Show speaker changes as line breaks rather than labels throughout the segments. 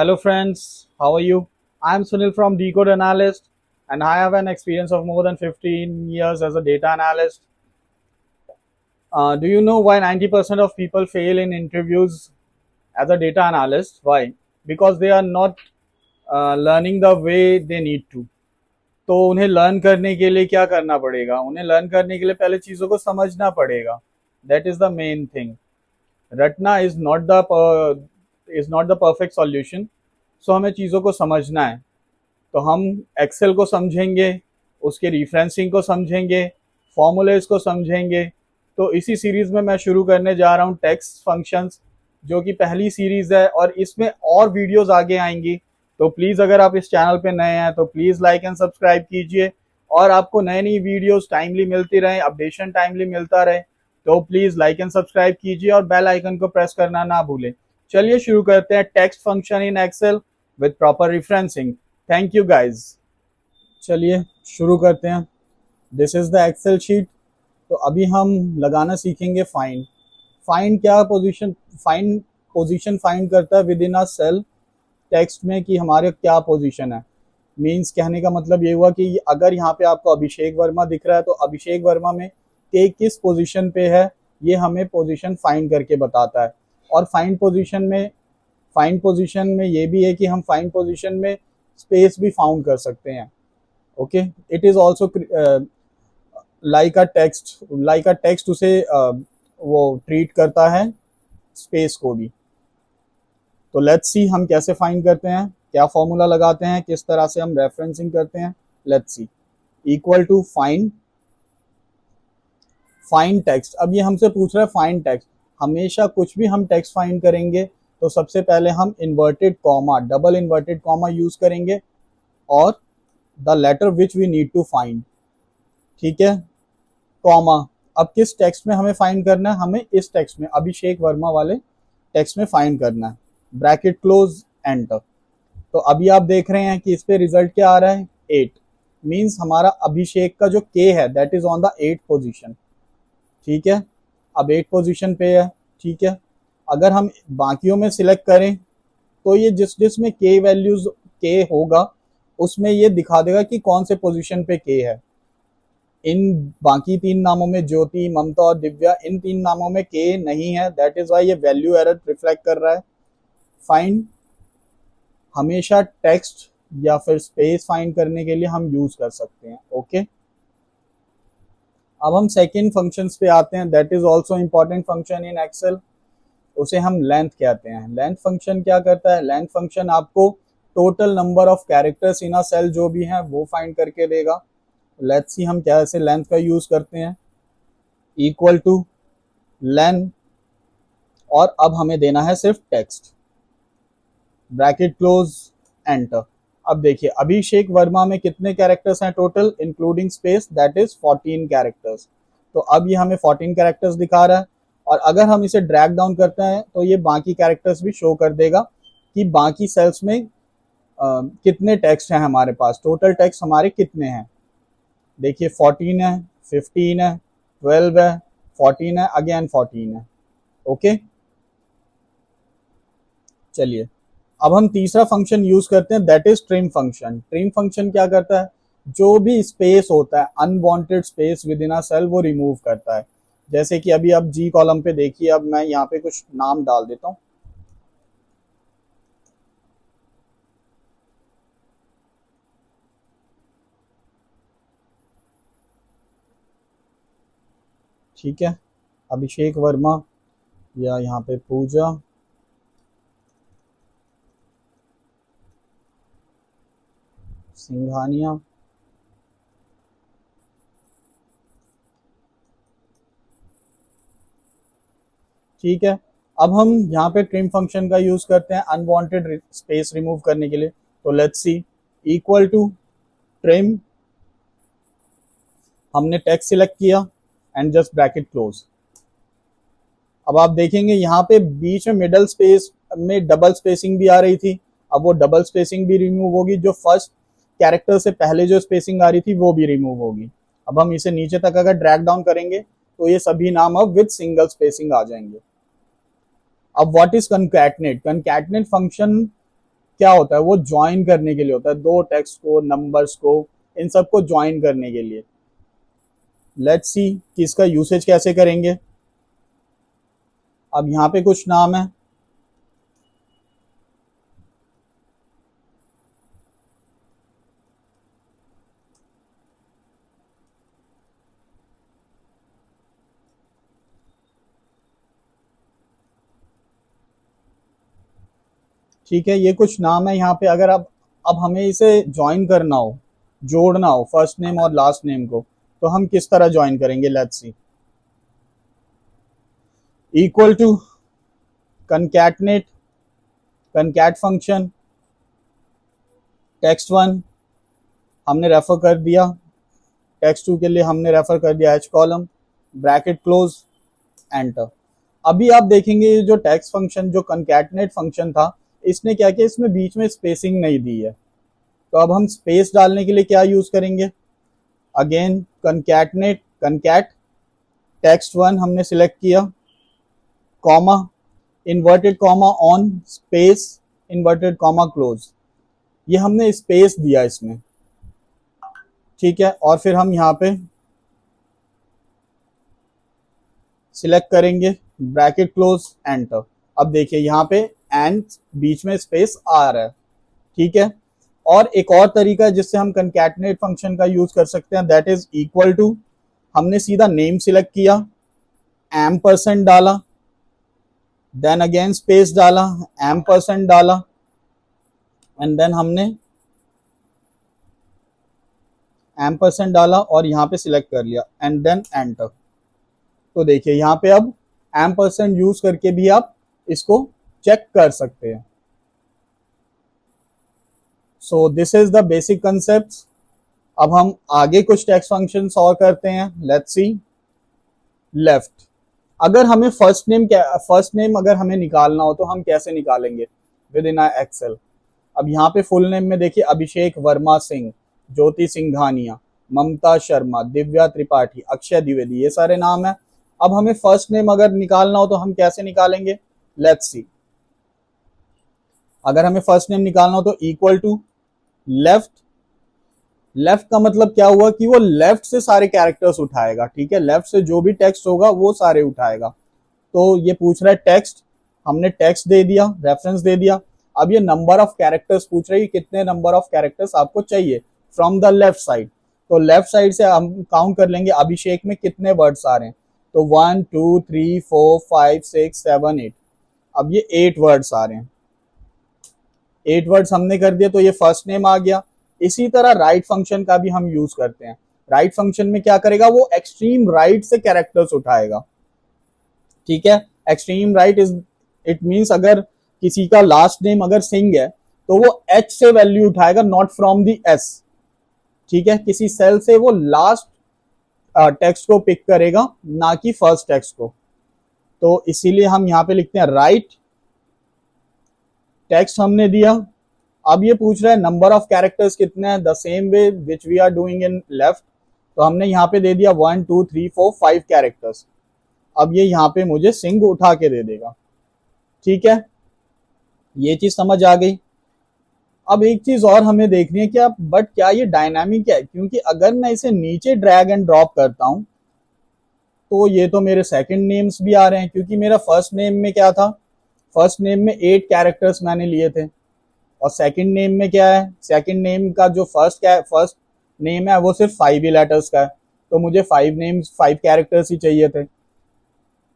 Hello friends, how are you? I am Sunil from Decode Analyst and I have an experience of more than 15 years as a data analyst. Do you know why 90% of people fail in interviews as a data analyst? Why? Because they are not learning the way they need to. तो उन्हें learn करने के लिए क्या करना पड़ेगा? उन्हें learn करने के लिए पहले चीज़ों को समझना पड़ेगा. That is the main thing. रटना is not the perfect solution. So हमें चीज़ों को समझना है. तो हम एक्सेल को समझेंगे, उसके रिफरेंसिंग को समझेंगे, फॉर्मूलेज को समझेंगे. तो इसी सीरीज़ में मैं शुरू करने जा रहा हूँ टेक्स्ट फंक्शंस, जो कि पहली सीरीज़ है और इसमें और वीडियोस आगे आएंगी. तो प्लीज़ अगर आप इस चैनल पे नए हैं तो प्लीज़ लाइक एंड सब्सक्राइब कीजिए और आपको नई नई वीडियोस टाइमली मिलती रहे, अपडेशन टाइमली मिलता रहे, तो प्लीज़ लाइक एंड सब्सक्राइब कीजिए और बेल आइकन को प्रेस करना ना भूलें. चलिए शुरू करते हैं text function in excel with proper referencing. Thank you guys. चलिए शुरू करते हैं. This is the excel sheet. तो अभी हम लगाना सीखेंगे फाइंड. फाइंड क्या पोजीशन फाइंड करता है within a cell text में कि हमारे क्या पोजीशन है. मींस कहने का मतलब ये हुआ कि अगर यहाँ पे आपको अभिषेक वर्मा दिख रहा है तो अभिषेक वर्मा में के किस पोजीशन पे है ये हमें पोजीशन फाइंड करके बताता है. और फाइंड पोजीशन में ये भी है कि हम फाइंड पोजीशन में स्पेस भी फाउंड कर सकते हैं. Okay, it is also like a text उसे वो ट्रीट करता है स्पेस को भी. तो लेट्स सी हम कैसे फाइंड करते हैं, क्या फॉर्मूला लगाते हैं, किस तरह से हम रेफरेंसिंग करते हैं. Let's see. Equal to find text. अब ये हमसे पूछ रहा है फाइंड टेक्स्ट. हमेशा कुछ भी हम टेक्स्ट फाइंड करेंगे तो सबसे पहले हम inverted comma, double inverted comma use करेंगे और the letter which we need to find. ठीक है, कॉमा. अब किस टेक्स्ट में हमें फाइंड करना है? हमें इस टेक्स्ट में, अभिषेक वर्मा वाले टेक्स्ट में फाइंड करना है. Bracket close, enter. तो अभी आप देख रहे हैं कि इस पे रिजल्ट क्या आ रहा है? 8. मींस हमारा अभिषेक का जो के है that is on the 8th position. ठीक है, अब 8th पोजीशन पे है. ठीक है, अगर हम बाकियों में सिलेक्ट करें तो ये जिसमें के वैल्यूज के होगा उसमें ये दिखा देगा कि कौन से पोजीशन पे के है. इन बाकी 3 नामों में, ज्योति, ममता और दिव्या, इन 3 नामों में के नहीं है. दैट इज वाई ये वैल्यू एरर रिफ्लेक्ट कर रहा है. फाइंड हमेशा टेक्स्ट या फिर स्पेस फाइंड करने के लिए हम यूज कर सकते हैं. ओके, अब हम सेकेंड फंक्शन पे आते हैं. That is also important function in excel. उसे हम लेंथ कहते हैं. लेंथ फंक्शन क्या करता है? लेंथ फंक्शन आपको total number of characters in a cell जो भी हैं वो फाइंड करके देगा. लेट्स सी हम कैसे लेंथ का यूज करते हैं. इक्वल टू लेंथ और अब हमें देना है सिर्फ टेक्स्ट. Bracket close, enter. अब देखिए अभिषेक वर्मा में कितने कैरेक्टर्स हैं total including space? That is 14 characters. तो अब ये हमें 14 कैरेक्टर्स दिखा रहा है और अगर हम इसे ड्रैग डाउन करते हैं तो ये बाकी कैरेक्टर्स भी शो कर देगा कि बाकी सेल्स में कितने टेक्स्ट हैं हमारे पास, टोटल टेक्स्ट हमारे कितने हैं. देखिए 14 है, 15 है, 12 है, 14 है, अगेन 14 है. ओके, चलिए अब हम तीसरा फंक्शन यूज करते हैं. That is trim function. Trim function क्या करता है? जो भी स्पेस होता है, unwanted space within a cell, वो रिमूव करता है. जैसे कि अभी आप जी कॉलम पे देखिए. अब मैं यहाँ पे कुछ नाम डाल देता हूँ. ठीक है, अभिषेक वर्मा या यहाँ पे पूजा, सिंघानिया, ठीक है. अब हम यहाँ पे ट्रिम फंक्शन का यूज करते हैं अनवांटेड स्पेस रिमूव करने के लिए. तो let's see. Equal to trim, हमने टेक्स्ट सिलेक्ट किया एंड जस्ट ब्रैकेट क्लोज. अब आप देखेंगे यहाँ पे बीच में मिडल स्पेस में डबल स्पेसिंग भी आ रही थी. अब वो डबल स्पेसिंग भी रिमूव होगी. जो फर्स्ट कैरेक्टर से पहले जो स्पेसिंग आ रही थी वो भी रिमूव होगी. अब हम इसे नीचे तक अगर ड्रैग डाउन करेंगे तो ये सभी नाम अब विद सिंगल स्पेसिंग आ जाएंगे. अब व्हाट इज कंकैटनेट? कंकैटनेट फंक्शन क्या होता है, वो ज्वाइन करने के लिए होता है, दो टेक्स्ट को, नंबर्स को, इन सबको ज्वाइन करने के लिए। लेट्स सी कि इसका यूसेज कैसे करेंगे। अब यहाँ पे कुछ नाम है, ठीक है, ये कुछ नाम है यहाँ पे। अगर अब हमें इसे ज्वाइन करना हो, जोड़ना हो फर्स्ट नेम और लास्ट नेम को, तो हम किस तरह ज्वाइन करेंगे। Let's see, equal to concatenate, concat function, text one हमने रेफर कर दिया, टेक्स्ट टू के लिए हमने रेफर कर दिया H column, bracket close, enter. अभी आप देखेंगे जो टेक्स्ट फंक्शन, जो concatenate फंक्शन था, इसने क्या किया, इसमें बीच में स्पेसिंग नहीं दी है। तो अब हम स्पेस डालने के लिए क्या यूज करेंगे, again concatenate, concat, text one हमने सिलेक्ट किया, comma, inverted comma on, space, inverted comma close, ये हमने स्पेस दिया इसमें, ठीक है। और फिर हम यहाँ पे सिलेक्ट करेंगे, ब्रैकेट क्लोज, एंटर। अब देखिए यहाँ पे एंड बीच में स्पेस आ रहा है, ठीक है। और एक और तरीका है जिससे हम concatenate फंक्शन का यूज कर सकते हैं, दैट इज इक्वल टू, हमने सीधा नेम सिलेक्ट किया, एम% डाला, देन अगेन स्पेस डाला, एम% डाला, एंड देन हमने एम% डाला और यहाँ पे सिलेक्ट कर लिया, एंड देन एंटर। तो देखिए यहाँ पे अब एम% यूज करके भी आप इसको चेक कर सकते हैं। So this is the basic concept. अब हम आगे कुछ टेक्स्ट फंक्शंस और करते हैं। Let's C, left. अगर हमें फर्स्ट नेम अगर हमें निकालना हो तो हम कैसे निकालेंगे विद इन एक्सेल। अब यहाँ पे फुल नेम में देखिए, अभिषेक वर्मा सिंह, ज्योति सिंघानिया, ममता शर्मा, दिव्या त्रिपाठी, अक्षय द्विवेदी, ये सारे नाम है। अब हमें फर्स्ट नेम अगर निकालना हो तो हम कैसे निकालेंगे। लेट्स सी, अगर हमें फर्स्ट नेम निकालना हो तो इक्वल टू लेफ्ट। लेफ्ट का मतलब क्या हुआ कि वो लेफ्ट से सारे कैरेक्टर्स उठाएगा, ठीक है, लेफ्ट से जो भी टेक्स्ट होगा वो सारे उठाएगा। तो ये पूछ रहा है टेक्स्ट, हमने टेक्स्ट दे दिया, रेफरेंस दे दिया। अब ये नंबर ऑफ कैरेक्टर्स पूछ रही है, कितने नंबर ऑफ कैरेक्टर्स आपको चाहिए फ्रॉम द लेफ्ट साइड। तो लेफ्ट साइड से हम काउंट कर लेंगे अभिषेक में कितने वर्ड्स आ रहे हैं, तो 1 2 3 4 5 6 7 8। अब ये 8 वर्ड्स आ रहे हैं, 8 वर्ड्स हमने कर दिया, तो ये फर्स्ट नेम आ गया। इसी तरह राइट फंक्शन का भी हम यूज करते हैं। राइट फंक्शन में क्या करेगा, वो एक्सट्रीम राइट से कैरेक्टर्स उठाएगा, ठीक है। Extreme right is, it means अगर किसी का लास्ट नेम अगर सिंह है तो वो एच से वैल्यू उठाएगा, नॉट फ्रॉम दी एस, ठीक है। किसी सेल से वो लास्ट टेक्स्ट को पिक करेगा, ना कि फर्स्ट टेक्स्ट को। तो इसीलिए हम यहाँ पे लिखते हैं राइट, टेक्स्ट हमने दिया। अब ये पूछ रहा है नंबर ऑफ कैरेक्टर्स कितने हैं, the same way which we are doing in left. तो हमने यहाँ पे दे दिया 1 2 3 4 5 कैरेक्टर्स। अब ये यहाँ पे मुझे सिंह उठा के दे देगा, ठीक है। ये चीज समझ आ गई। अब एक चीज और हमें देखनी है कि अब बट क्या ये डायनामिक है, क्योंकि अगर मैं इसे नीचे ड्रैग एंड ड्रॉप करता हूं तो ये तो मेरे सेकंड नेम्स भी आ रहे हैं, क्योंकि मेरा फर्स्ट नेम में क्या था, फर्स्ट नेम में 8 कैरेक्टर्स मैंने लिए थे, और सेकंड नेम में क्या है, सेकंड नेम का जो फर्स्ट नेम है वो सिर्फ 5 ही लेटर्स का है, तो मुझे 5 कैरेक्टर्स ही चाहिए थे।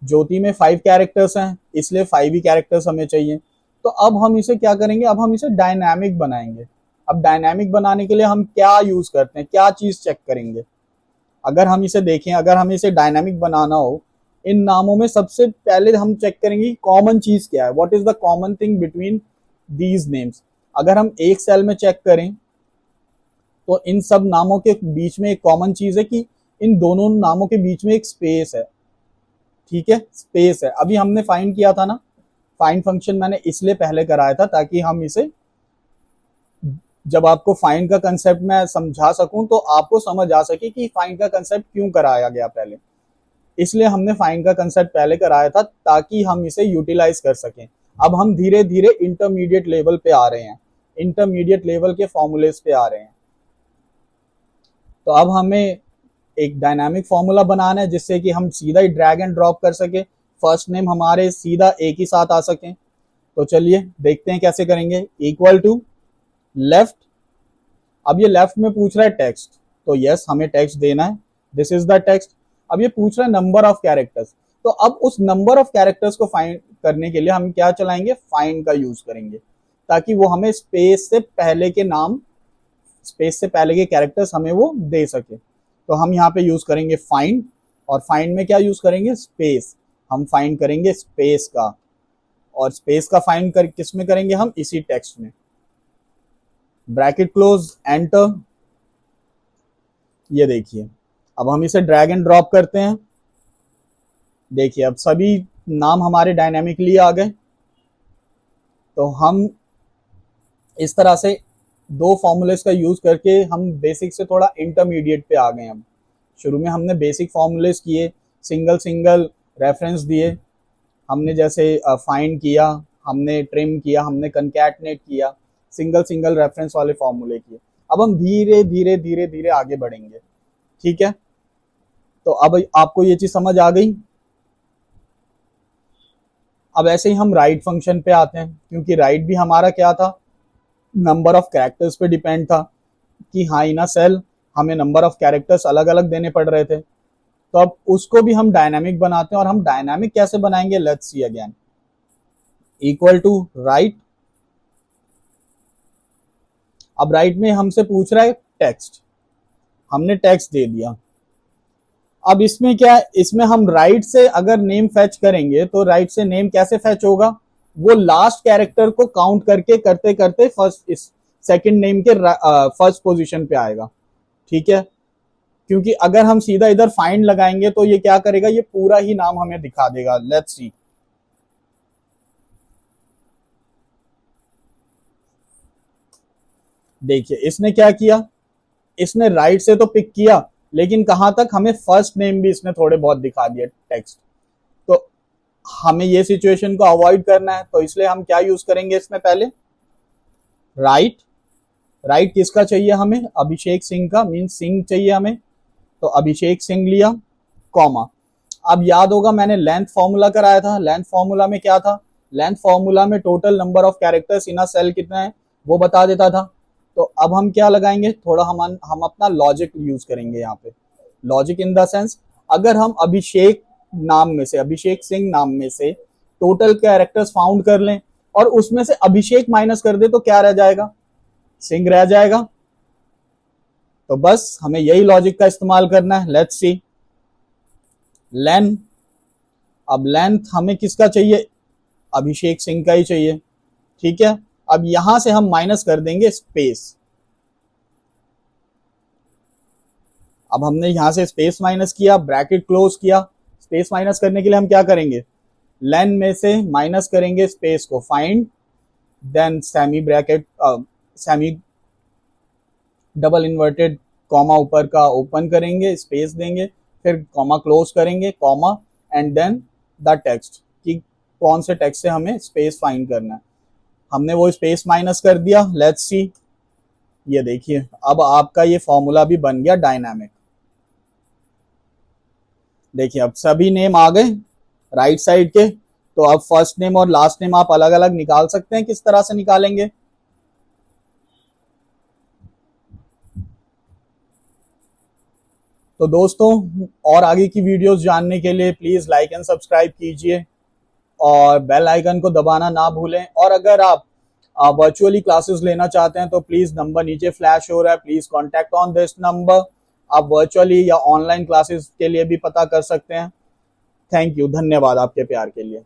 ज्योति में 5 कैरेक्टर्स हैं, इसलिए 5 ही कैरेक्टर्स हमें चाहिए। तो अब हम इसे क्या करेंगे, अब हम इसे डायनामिक बनाएंगे। अब डायनामिक बनाने के लिए हम क्या यूज करते हैं, क्या चीज चेक करेंगे। अगर हम इसे देखें, अगर हमें इसे डायनामिक बनाना हो, इन नामों में सबसे पहले हम चेक करेंगे कॉमन चीज क्या है, what is the common thing between these names. अगर हम एक सेल में चेक करें तो इन सब नामों के बीच में एक कॉमन चीज है कि इन दोनों नामों के बीच में एक स्पेस है, ठीक है, स्पेस है। अभी हमने फाइंड किया था ना, फाइंड फंक्शन मैंने इसलिए पहले कराया था ताकि हम इसे, जब आपको फाइंड का कंसेप्ट मैं समझा सकूं तो आपको समझ आ सके कि फाइंड का कंसेप्ट क्यों कराया गया पहले। इसलिए हमने फाइंड का कंसेप्ट पहले कराया था ताकि हम इसे यूटिलाइज कर सकें। अब हम धीरे धीरे इंटरमीडिएट लेवल पे आ रहे हैं, इंटरमीडिएट लेवल के फॉर्मूलेस पे आ रहे हैं। तो अब हमें एक डायनामिक फॉर्मूला बनाना है जिससे कि हम सीधा ही ड्रैग एंड ड्रॉप कर सके, फर्स्ट नेम हमारे सीधा एक ही साथ आ सके। तो चलिए देखते हैं कैसे करेंगे। इक्वल टू लेफ्ट, अब ये लेफ्ट में पूछ रहा है टेक्स्ट, तो यस हमें टेक्स्ट देना है, दिस इज द टेक्स्ट। अब ये पूछ रहा है नंबर ऑफ कैरेक्टर्स, तो अब उस नंबर ऑफ कैरेक्टर्स को फाइंड करने के लिए हम क्या चलाएंगे, फाइंड का यूज करेंगे, ताकि वो हमें स्पेस से पहले के नाम, स्पेस से पहले के कैरेक्टर्स हमें वो दे सके। तो हम यहाँ पे यूज करेंगे फाइंड, और फाइंड में क्या यूज करेंगे, स्पेस। हम फाइंड करेंगे स्पेस का, और स्पेस का फाइंड कर किस में करेंगे, हम इसी टेक्स्ट में। Bracket close, enter. ये देखिए अब हम इसे ड्रैग एंड ड्रॉप करते हैं। देखिए अब सभी नाम हमारे डायनेमिकली आ गए। तो हम इस तरह से दो फॉर्मूलेस का यूज करके हम बेसिक से थोड़ा इंटरमीडिएट पे आ गए। हम शुरू में हमने बेसिक फॉर्मूलेस किए, सिंगल सिंगल रेफरेंस दिए, हमने जैसे फाइंड किया, हमने ट्रिम किया, हमने कंकैटनेट किया, सिंगल सिंगल रेफरेंस वाले फॉर्मूले किए। अब हम धीरे धीरे धीरे धीरे आगे बढ़ेंगे, ठीक है। तो अब आपको ये चीज समझ आ गई। अब ऐसे ही हम राइट फंक्शन पे आते हैं, क्योंकि राइट भी हमारा क्या था, नंबर ऑफ कैरेक्टर्स पे डिपेंड था कि हाँ इन अ सेल हमें नंबर ऑफ कैरेक्टर्स अलग अलग देने पड़ रहे थे। तो अब उसको भी हम डायनामिक बनाते हैं, और हम डायनामिक कैसे बनाएंगे, let's see again. Equal to right, अब राइट में हमसे पूछ रहा है टेक्स्ट, हमने टेक्स्ट दे दिया। अब इसमें क्या है, इसमें हम राइट से अगर नेम फेच करेंगे तो राइट से नेम कैसे फेच होगा, वो लास्ट कैरेक्टर को काउंट करके करते करते फर्स्ट इस सेकंड नेम के फर्स्ट पोजीशन पे आएगा, ठीक है। क्योंकि अगर हम सीधा इधर फाइंड लगाएंगे तो ये क्या करेगा, ये पूरा ही नाम हमें दिखा देगा। लेट्स सी, देखिए इसने क्या किया, इसने राइट से तो पिक किया, लेकिन कहां तक, हमें फर्स्ट नेम भी इसने थोड़े बहुत दिखा दिया टेक्स्ट। तो हमें ये सिचुएशन को अवॉइड करना है, तो इसलिए हम क्या यूज करेंगे इसमें, पहले राइट। राइट किसका चाहिए हमें, अभिषेक सिंह का, मीन सिंह चाहिए हमें, तो अभिषेक सिंह लिया, कॉमा। अब याद होगा मैंने लेंथ फॉर्मूला कराया था, लेंथ फॉर्मूला में क्या था, लेंथ फॉर्मूला में total number of characters in a cell कितना है वो बता देता था। तो अब हम क्या लगाएंगे, थोड़ा हम अपना लॉजिक यूज करेंगे यहाँ पे। लॉजिक इन द सेंस, अगर हम अभिषेक नाम में से, अभिषेक सिंह नाम में से टोटल कैरेक्टर्स फाउंड कर लें और उसमें से अभिषेक माइनस कर दे तो क्या रह जाएगा, सिंह रह जाएगा। तो बस हमें यही लॉजिक का इस्तेमाल करना है। लेट्स सी, लेंथ, अब लेंथ हमें किसका चाहिए, अभिषेक सिंह का ही चाहिए, ठीक है। अब यहां से हम माइनस कर देंगे स्पेस। अब हमने यहां से स्पेस माइनस किया, ब्रैकेट क्लोज किया। स्पेस माइनस करने के लिए हम क्या करेंगे, लेन में से माइनस करेंगे स्पेस को, find, then semi bracket, semi double inverted comma ऊपर का ओपन करेंगे, स्पेस देंगे, फिर कॉमा क्लोज करेंगे, comma, and then the text, कि कौन से टेक्स्ट से हमें स्पेस फाइंड करना है। हमने वो स्पेस माइनस कर दिया। लेट्स सी, ये देखिए अब आपका ये फॉर्मूला भी बन गया डायनामिक। देखिए अब सभी नेम आ गए राइट साइड के। तो अब फर्स्ट नेम और लास्ट नेम आप अलग अलग निकाल सकते हैं, किस तरह से निकालेंगे, तो दोस्तों और आगे की वीडियोस जानने के लिए प्लीज लाइक एंड सब्सक्राइब कीजिए और बेल आइकन को दबाना ना भूलें। और अगर आप वर्चुअली क्लासेस लेना चाहते हैं तो प्लीज नंबर नीचे फ्लैश हो रहा है, please contact on this number. आप वर्चुअली या ऑनलाइन क्लासेस के लिए भी पता कर सकते हैं। थैंक यू, धन्यवाद आपके प्यार के लिए।